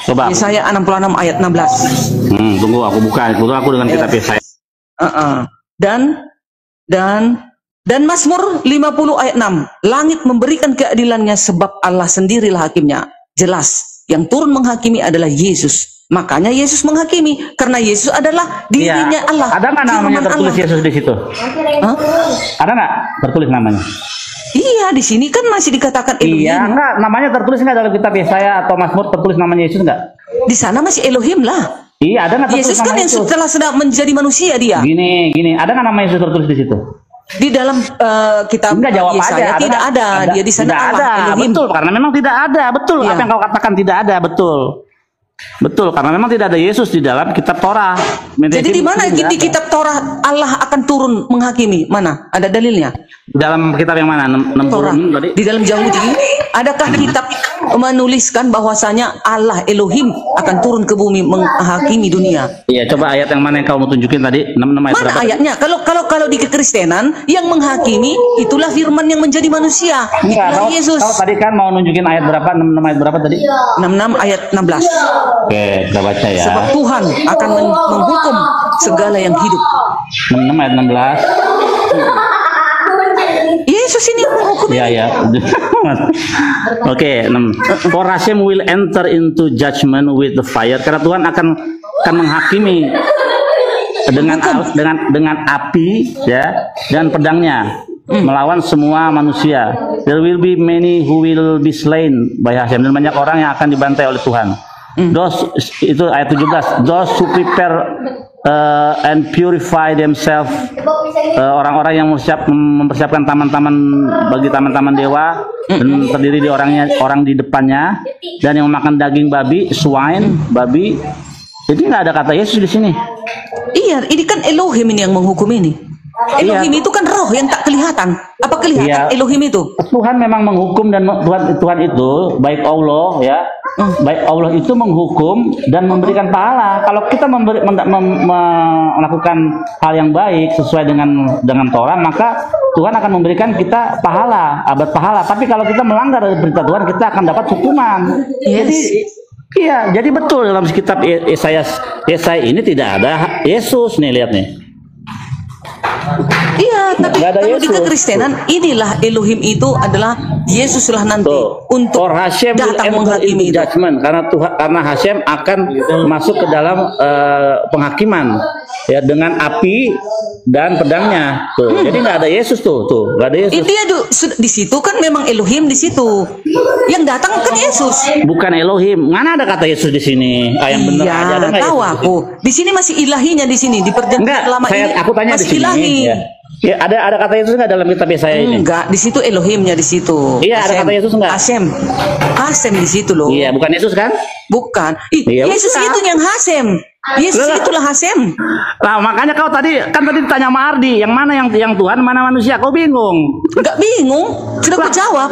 S1: Coba.
S2: Yesaya 66 ayat 16.
S1: Tunggu aku buka. Itu aku dengan kitab Yesaya.
S2: Dan Mazmur 50 ayat 6. Langit memberikan keadilannya sebab Allah sendirilah hakimnya. Jelas, yang turun menghakimi adalah Yesus. Makanya Yesus menghakimi karena Yesus adalah dirinya Allah.
S1: Ada nggak namanya tertulis Allah. Yesus di situ? Ada nggak tertulis namanya?
S2: Iya, di sini kan masih dikatakan Elohim.
S1: Iya, enggak, namanya tertulis nggak dalam kitab Yesaya atau Mazmur tertulis namanya Yesus nggak?
S2: Di sana masih Elohim lah.
S1: Iya, ada nggak tertulis
S2: Yesus kan yang
S1: Yesus?
S2: setelah sedang menjadi manusia dia.
S1: Gini, ada nggak nama Yesus tertulis di situ?
S2: Di dalam kitab Yesaya tidak ada. Dia di sana
S1: tidak
S2: Allah,
S1: ada.
S2: Elohim.
S1: Betul, karena memang tidak ada. Betul, apa yang kau katakan tidak ada, betul. Betul, karena memang tidak ada Yesus di dalam kitab Torah.
S2: Jadi di mana di kitab Torah Allah akan turun menghakimi? Mana? Ada dalilnya?
S1: Dalam kitab yang mana? 60
S2: Torah.
S1: tadi?
S2: Di dalam Yahudi, adakah kitab menuliskan bahwasanya Allah Elohim akan turun ke bumi menghakimi dunia?
S1: Iya, coba ayat yang mana yang kau mau tunjukin tadi? 6 ayat
S2: Mana
S1: berapa?
S2: ayatnya? Kalau di kekristenan yang menghakimi itulah firman yang menjadi manusia.
S1: Enggak,
S2: Itulah Yesus.
S1: kau tadi kan mau nunjukin ayat berapa? 6 ayat berapa tadi?
S2: 66 ayat 16.
S1: Oke, kita baca ya.
S2: Sebab Tuhan akan menghukum segala yang hidup.
S1: 6 ayat 16.
S2: Yesus ini yang menghukum.
S1: Ya, ya. Oke, 6. For Hashem will enter into judgment with the fire. Karena Tuhan akan menghakimi dengan api, ya, dan pedangnya melawan semua manusia. There will be many who will be slain by Hashem, dan banyak orang yang akan dibantai oleh Tuhan. Those, itu ayat 17. Those who prepare and purify themselves, orang-orang yang mempersiapkan taman-taman bagi taman-taman dewa, dan terdiri di orang di depannya, dan yang memakan daging babi, swine, babi. Jadi nggak ada kata Yesus di sini.
S2: Iya, ini kan Elohim ini yang menghukum ini. Elohim itu kan roh yang tak kelihatan. Apa kelihatan
S1: Iya.
S2: Elohim itu?
S1: Tuhan memang menghukum, dan Tuhan itu baik Allah, ya, baik Allah itu menghukum dan memberikan pahala. Kalau kita melakukan hal yang baik sesuai dengan Torah, maka Tuhan akan memberikan kita pahala, abad pahala. Tapi kalau kita melanggar dari perintah Tuhan, kita akan dapat hukuman.
S2: Yes.
S1: Jadi betul dalam kitab Yesaya ini tidak ada Yesus nih, lihat nih.
S2: Iya, tapi
S1: Nggak ada
S2: kalau di
S1: Yesus.
S2: kekristenan inilah Elohim itu adalah Yesuslah nanti untuk
S1: For Hashem will
S2: datang
S1: enter
S2: menghakimi
S1: into
S2: itu.
S1: judgment, karena Hashem akan masuk ke dalam penghakiman, ya, dengan api dan pedangnya. Tuh. Jadi nggak ada Yesus tuh, nggak ada Yesus.
S2: Dia di situ kan memang Elohim di situ. Yang datang kan Yesus.
S1: Bukan Elohim. Mana ada kata Yesus di sini? Yang benar aja ada
S2: Iya,
S1: nggak
S2: tahu
S1: Yesus?
S2: aku. Di sini masih ilahinya di sini di perjanjian
S1: Enggak,
S2: lama ini.
S1: aku tanya di
S2: masih
S1: sini.
S2: ilahi.
S1: Ya. Ya, ada kata Yesus nggak dalam kitab Yesaya ini?
S2: Enggak, di situ Elohimnya di situ.
S1: Iya, ada kata Yesus enggak?
S2: Hasem di situ loh.
S1: Iya, bukan Yesus kan?
S2: Bukan.
S1: Iya,
S2: Yesus
S1: bukan.
S2: itu yang Hasem. Yesus
S1: Lah.
S2: itulah Hasem.
S1: Lah makanya kau tadi ditanya sama Ardi, yang mana yang Tuhan, mana manusia? Kau bingung.
S2: Enggak bingung, sudah aku jawab.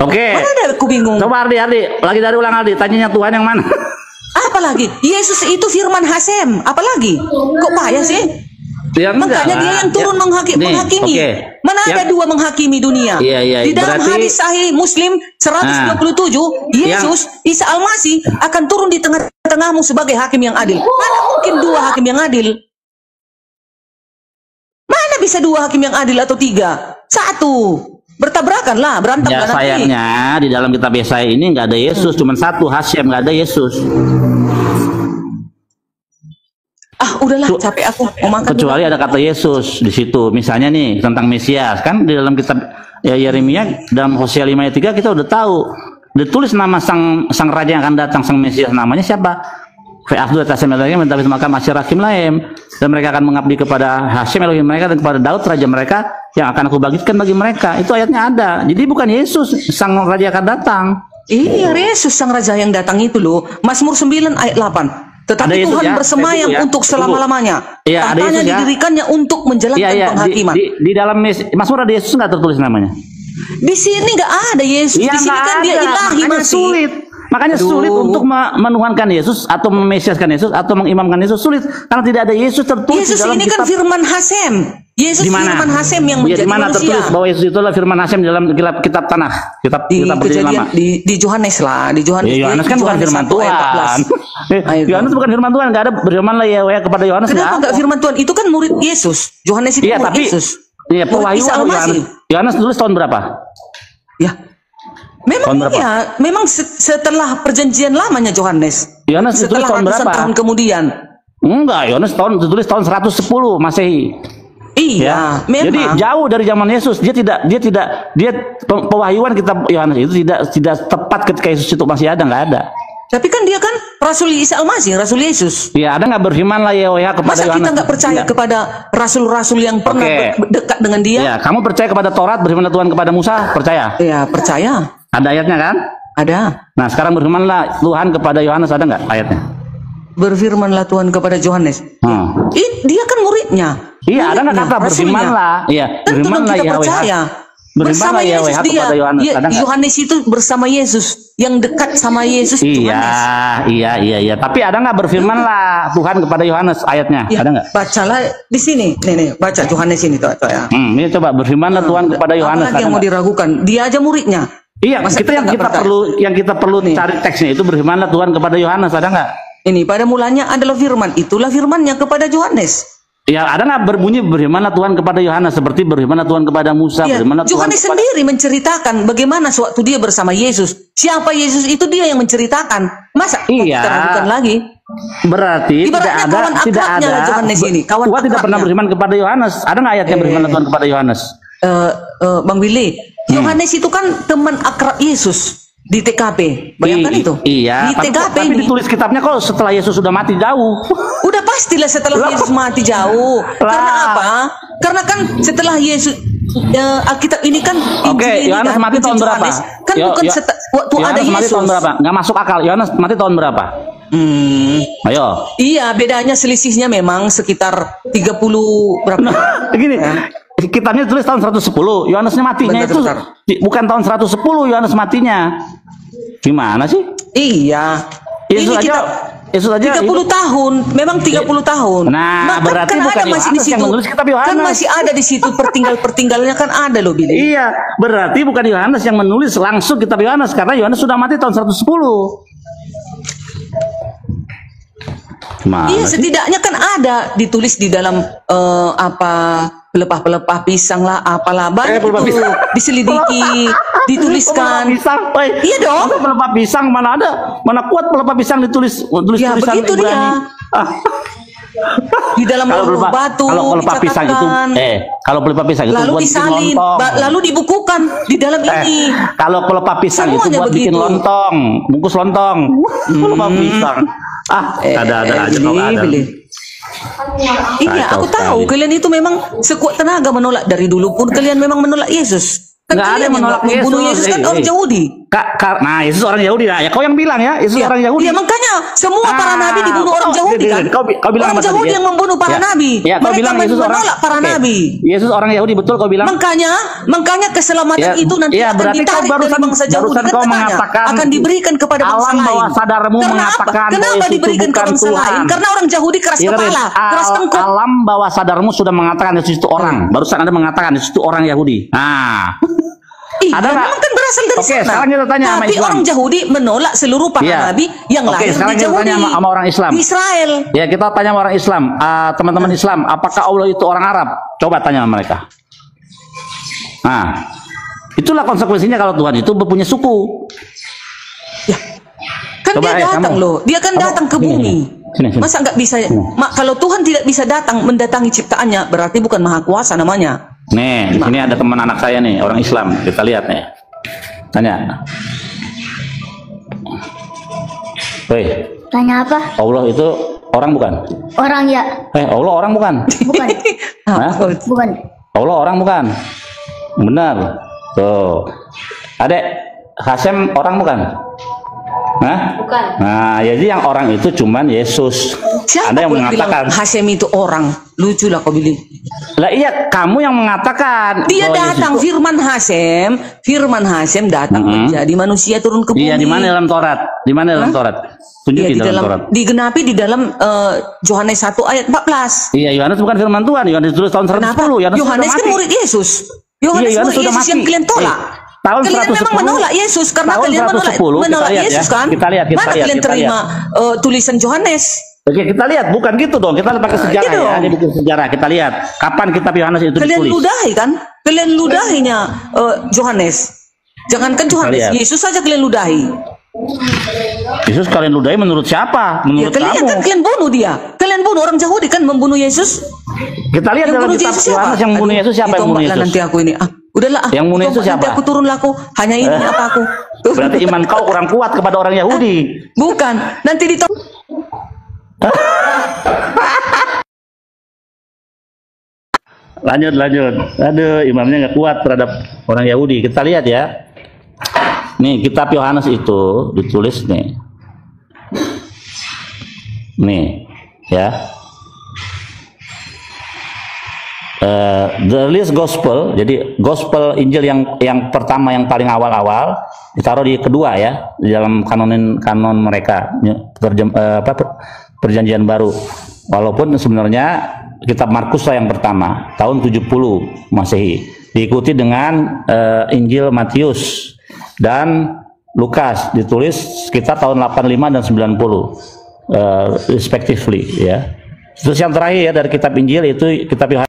S1: Oke.
S2: Mana ada aku bingung?
S1: Coba Ardi, lagi dari ulang Ardi, tanyanya Tuhan yang mana?
S2: Apalagi Yesus itu firman Hasem. Apalagi? Kok payah sih?
S1: Ya, enggak
S2: Makanya
S1: lah.
S2: dia yang turun
S1: Ya,
S2: menghakimi.
S1: nih, oke.
S2: Mana ada dua menghakimi dunia?
S1: Iya,
S2: Di dalam
S1: berarti-
S2: hadis sahih Muslim 127, Yesus Isa Al-Masih akan turun di tengah-tengahmu sebagai hakim yang adil. Mana mungkin dua hakim yang adil? Mana bisa dua hakim yang adil atau tiga? Satu. Bertabrakan lah, berantem
S1: Ya
S2: lah nanti.
S1: sayangnya di dalam kitab Yesaya ini nggak ada Yesus, cuma satu Hashem, nggak ada Yesus.
S2: Udahlah, capek aku mau makan.
S1: Kecuali ada kata Yesus di situ. Misalnya nih tentang Mesias, kan di dalam kitab Yeremia dalam Hosea 5 ayat 3 kita udah tahu. Ditulis nama sang raja yang akan datang, sang Mesias, namanya siapa? Fa'afdu atasem Elohim dan maka masyarakim laem, dan mereka akan mengabdi kepada Hashem Elohim mereka dan kepada Daud raja mereka yang akan aku bagikan bagi mereka. Itu ayatnya ada. Jadi bukan Yesus sang raja akan datang.
S2: Iya, Yesus sang raja yang datang itu loh. Mazmur 9 ayat 8. Tetapi
S1: Ada Yesus
S2: Tuhan
S1: ya?
S2: bersemayam
S1: Ya.
S2: untuk selama-lamanya.
S1: Iya, ada
S2: Tahtanya
S1: Yesus ya.
S2: didirikannya untuk menjalankan penghakiman.
S1: Di dalam Mazmur ada Yesus nggak tertulis namanya?
S2: Di sini nggak ada Yesus.
S1: Iya,
S2: Di sini
S1: nggak
S2: kan dia
S1: ada.
S2: ilahi
S1: Makanya
S2: masih.
S1: sulit. Makanya
S2: Aduh.
S1: sulit untuk menuhankan Yesus atau memesiaskan Yesus atau mengimamkan Yesus, sulit karena tidak ada Yesus tertulis
S2: Yesus
S1: di dalam
S2: ini kan
S1: kitab.
S2: firman Hasem. Yesus
S1: Di mana?
S2: firman Hasem yang
S1: Ya,
S2: menjadi
S1: di mana
S2: manusia.
S1: tertulis bahwa Yesus itulah firman Hasem di dalam kitab Tanakh, kitab
S2: Di
S1: perjanjian
S2: kejadian
S1: lama.
S2: di Yohanes lah, di Yohanes.
S1: Ya, Yohanes kan bukan firman
S2: 1 ayat
S1: Tuhan.
S2: 14. Ayo,
S1: Yohanes bukan firman Tuhan, nggak ada berfirman lah ya kepada Yohanes.
S2: Kenapa
S1: nggak
S2: enggak
S1: ada.
S2: firman Tuhan? Itu kan murid Yesus. Yohanes itu
S1: Iya,
S2: murid
S1: tapi
S2: Yesus.
S1: iya,
S2: Murid
S1: pewahyuan
S2: Isa Al-Masih.
S1: Yohanes tulis tahun berapa?
S2: Ya. Memang
S1: Tahun berapa?
S2: iya, memang setelah perjanjian lamanya Yohanes.
S1: Yohanes ditulis
S2: Setelah
S1: tahun
S2: ratusan
S1: berapa?
S2: tahun kemudian.
S1: Enggak, Yohanes ditulis tahun 110 Masehi.
S2: Iya, memang.
S1: Jadi jauh dari zaman Yesus. Dia pewahyuan kitab Yohanes itu tidak tepat ketika Yesus itu masih ada, nggak ada.
S2: Tapi kan dia kan Rasul Isa Al-Masih, Rasul Yesus.
S1: Ya, ada nggak berfirman lah ya kepada
S2: Masa
S1: Yohanes?
S2: kita nggak percaya
S1: Enggak.
S2: kepada rasul-rasul yang pernah
S1: Oke.
S2: dekat dengan dia?
S1: Ya, kamu percaya kepada Taurat berfirman Tuhan kepada Musa? Percaya?
S2: Ya, percaya.
S1: Ada ayatnya kan?
S2: Ada.
S1: Nah, sekarang berfirmanlah Tuhan kepada Yohanes, ada nggak ayatnya?
S2: Berfirmanlah Tuhan kepada Yohanes. Dia kan muridnya.
S1: Iya, ada nggak kata
S2: Rasulnya.
S1: berfirmanlah? Iya,
S2: Tentu dong
S1: berfirmanlah
S2: kita
S1: Yahweh.
S2: percaya.
S1: Berfirmanlah
S2: Bersama
S1: Yahweh
S2: Yesus dia.
S1: kepada Yohanes. Ada nggak?
S2: Yohanes itu bersama Yesus, yang dekat sama Yesus.
S1: Iya,
S2: Yohanes.
S1: iya. Tapi ada nggak berfirmanlah Tuhan kepada Yohanes ayatnya?
S2: Ya,
S1: Ada nggak?
S2: bacalah di sini. Nih, baca Yohanes ini tuh ya.
S1: Ini coba berfirmanlah Tuhan kepada Yohanes.
S2: Apalagi yang mau diragukan? Dia aja muridnya.
S1: Iya,
S2: Masa
S1: kita yang kita perlu
S2: Nih.
S1: cari teksnya itu berfirmanlah Tuhan kepada Yohanes, ada nggak?
S2: Ini pada mulanya adalah firman. Itulah firmannya kepada Yohanes.
S1: Ya, ada nggak berbunyi berfirmanlah Tuhan kepada Yohanes seperti berfirmanlah Tuhan kepada Musa,
S2: Ya,
S1: berfirmanlah Tuhan
S2: Yohanes
S1: kepada...
S2: sendiri menceritakan bagaimana sewaktu dia bersama Yesus. Siapa Yesus itu dia yang menceritakan. Masa
S1: Iya.
S2: kita ragukan lagi?
S1: Berarti
S2: Ibaratnya kawan akrabnya lah Yohanes ini, kawan
S1: Tuhan tidak pernah
S2: akrabnya.
S1: berfirman kepada Yohanes. Ada nggak ayatnya berfirmanlah Tuhan kepada Yohanes?
S2: Bang Billy, Yohanes itu kan teman akrab Yesus di TKP. Bayangkan itu.
S1: Iya,
S2: Di TKP
S1: tapi
S2: ini.
S1: ditulis kitabnya kok setelah Yesus sudah mati jauh.
S2: Udah pastilah setelah Yesus mati jauh. Karena apa? Karena kan setelah Yesus Alkitab ini kan
S1: Oke,
S2: Injil ini
S1: Yohanes
S2: kan,
S1: mati
S2: Injil
S1: tahun berapa?
S2: Yohanes, kan bukan waktu ada
S1: Yohanes mati
S2: Yesus.
S1: tahun berapa? Nggak masuk akal. Yohanes mati tahun berapa? Ayo.
S2: Iya, bedanya selisihnya memang sekitar 30 berapa?
S1: Begini, kitabnya tulis tahun 110. Yohanesnya matinya
S2: Bentar,
S1: itu
S2: bentar.
S1: bukan tahun 110 Yohanes matinya. Gimana sih?
S2: Iya.
S1: Yesus
S2: Ini
S1: aja Yesus aja
S2: 30 tahun, memang 30 tahun.
S1: Nah, berarti
S2: kan
S1: bukan
S2: ada masih di
S1: Yohanes yang
S2: situ.
S1: menulis kitab Yohanes.
S2: Kan masih ada di situ pertinggal-pertinggalnya kan ada loh, Billy.
S1: Iya, berarti bukan Yohanes yang menulis langsung kitab Yohanes karena Yohanes sudah mati tahun 110. Gimana
S2: Iya,
S1: sih?
S2: setidaknya kan ada ditulis di dalam pelepah-pelepah pisang lah, apalah banyak
S1: pelepah
S2: itu
S1: pisang.
S2: diselidiki, dituliskan.
S1: Pelepah pisang, woy.
S2: Iya dong.
S1: Masa pelepah pisang mana ada? Mana kuat pelepah pisang tulis
S2: Ya,
S1: tulisan
S2: begitu
S1: Ibrani.
S2: dia.
S1: Ah,
S2: Di dalam batu
S1: kalau pelepah pisang itu
S2: dicatatkan.
S1: kalau pelepah pisang itu
S2: Lalu
S1: buat bikin
S2: disalin,
S1: lontong.
S2: lalu dibukukan di dalam ini.
S1: Kalau pelepah pisang itu
S2: Semuanya
S1: buat bikin
S2: begitu.
S1: lontong, bungkus lontong. Pelepah pisang. Ada aja kau ada.
S2: Billy. Iya,
S1: Kacau
S2: aku tahu
S1: sekali.
S2: kalian itu memang sekuat tenaga menolak dari dulu pun kalian memang menolak Yesus. Kan
S1: Nggak ada
S2: kalian
S1: yang menolak
S2: membunuh
S1: Yesus.
S2: Yesus kan orang Yahudi.
S1: Nah, Yesus orang Yahudi lah. Ya kau yang bilang ya, Yesus orang Yahudi.
S2: Iya, makanya semua para nabi dibunuh orang Yahudi kan.
S1: Kau bilang
S2: Orang
S1: apa tadi,
S2: Yahudi
S1: ya?
S2: yang membunuh para
S1: Ya.
S2: nabi.
S1: Ya, kau
S2: Mereka
S1: bilang Yesus orang
S2: menolak para
S1: Oke.
S2: nabi.
S1: Yesus orang Yahudi betul kau bilang.
S2: Makanya keselamatan itu nanti
S1: ya,
S2: akan
S1: berarti kau
S2: ditarik dari bangsa Yahudi
S1: barusan
S2: kan
S1: kau
S2: katanya.
S1: mengatakan
S2: Akan diberikan kepada bangsa
S1: alam
S2: lain.
S1: bawah sadarmu
S2: Karena
S1: mengatakan
S2: apa?
S1: bahwa
S2: Kenapa
S1: Yesus itu
S2: diberikan ke
S1: bukan
S2: bangsa
S1: Tuhan.
S2: lain? Karena orang Yahudi keras
S1: Iya,
S2: kepala, keras tengkuk.
S1: alam bawah sadarmu sudah mengatakan Yesus itu orang. Barusan Anda mengatakan Yesus itu orang Yahudi. Nah,
S2: Iya,
S1: ada nggak?
S2: memang kan berasal dari
S1: Oke,
S2: sana.
S1: sekarang kita tanya sama
S2: Tapi
S1: Islam.
S2: orang Yahudi menolak seluruh para
S1: Iya.
S2: nabi yang
S1: Oke,
S2: lahir
S1: sekarang
S2: di
S1: kita
S2: Yahudi.
S1: tanya sama orang Islam.
S2: Di Israel.
S1: ya kita tanya sama orang Islam, teman-teman Islam, apakah Allah itu orang Arab? Coba tanya sama mereka. Nah, itulah konsekuensinya kalau Tuhan itu punya suku.
S2: Kan
S1: Coba,
S2: dia datang
S1: kamu.
S2: loh. Dia kan
S1: Kamu,
S2: datang ke
S1: sini,
S2: bumi.
S1: sini.
S2: Masa nggak bisa? Kalau Tuhan tidak bisa datang mendatangi ciptaannya, berarti bukan maha kuasa namanya.
S1: Nih, di sini ada teman anak saya nih, orang Islam. Kita lihat nih. Tanya. Woi,
S4: Tanya apa?
S1: Allah itu orang bukan?
S4: Orang ya?
S1: Allah orang bukan?
S4: Bukan.
S1: Hah?
S4: Bukan.
S1: Allah orang bukan? Benar. Tuh. Adek, Hasem orang bukan? Hah?
S4: Bukan.
S1: Nah, jadi yang orang itu cuman Yesus.
S2: Siapa
S1: Anda yang
S2: pun bilang
S1: mengatakan.
S2: Hasem itu orang? Lucu lah kau bilang.
S1: Lah iya, kamu yang mengatakan.
S2: Dia
S1: bahwa Yesus
S2: datang,
S1: itu-
S2: Firman Hasem datang menjadi manusia turun ke bumi.
S1: Iya, di mana dalam Taurat? Di mana dalam Taurat? Tunjukin
S2: Iya, di
S1: dalam
S2: dalam
S1: Taurat.
S2: digenapi di dalam Yohanes 1 ayat 14.
S1: Iya, Yohanes bukan firman Tuhan. Yohanes ditulis tahun 110.
S2: Kenapa? Yohanes kan murid Yesus. Yohanes
S1: Yohanes
S2: murid
S1: sudah
S2: Yesus
S1: mati.
S2: yang kalian tolak.
S1: Tahun
S2: Kalian memang
S1: 110,
S2: menolak Yesus karena
S1: tahun
S2: kalian
S1: 110,
S2: menolak
S1: kita lihat
S2: Yesus
S1: ya.
S2: kan?
S1: Kita lihat,
S2: Mana kalian
S1: kita
S2: terima tulisan Yohanes?
S1: Oke, kita lihat. Bukan gitu dong. Kita pakai sejarah
S2: gitu
S1: ya.
S2: dong.
S1: Ini bikin sejarah. Kita lihat. Kapan kitab Yohanes itu
S2: Kalian
S1: ditulis?
S2: ludahi kan? Kalian ludahinya Yohanes. Jangankan Yohanes,
S1: lihat.
S2: Yesus saja kalian ludahi.
S1: Yesus kalian ludahi menurut siapa?
S2: Ya,
S1: Menurut
S2: kalian
S1: kamu.
S2: kan kalian bunuh dia. Kalian bunuh orang Yahudi kan membunuh Yesus.
S1: Kita lihat
S2: Yang
S1: dalam
S2: bunuh
S1: kitab
S2: Yesus siapa?
S1: Yohanes yang membunuh
S2: Aduh,
S1: Yesus siapa yang membunuh
S2: ditombaklah
S1: Yesus?
S2: nanti aku ini. Udahlah.
S1: Yang membunuh Yesus
S2: ditombak, nanti
S1: siapa?
S2: aku turun laku. Hanya ini apa aku?
S1: Berarti iman kau kurang kuat kepada orang Yahudi.
S2: Bukan. Nanti ditombak.
S1: Lanjut. Aduh, imamnya nggak kuat terhadap orang Yahudi. Kita lihat ya. Nih, kitab Yohanes itu ditulis nih. Nih, ya. the earliest gospel, jadi gospel Injil yang pertama, yang paling awal-awal ditaruh di kedua ya, di dalam kanon mereka, perjanjian baru. Walaupun sebenarnya kitab Markus lah yang pertama, tahun 70 Masehi, diikuti dengan Injil Matius dan Lukas, ditulis sekitar tahun 85 dan 90 respectively ya. Terus yang terakhir ya dari kitab Injil itu kitab Yohanes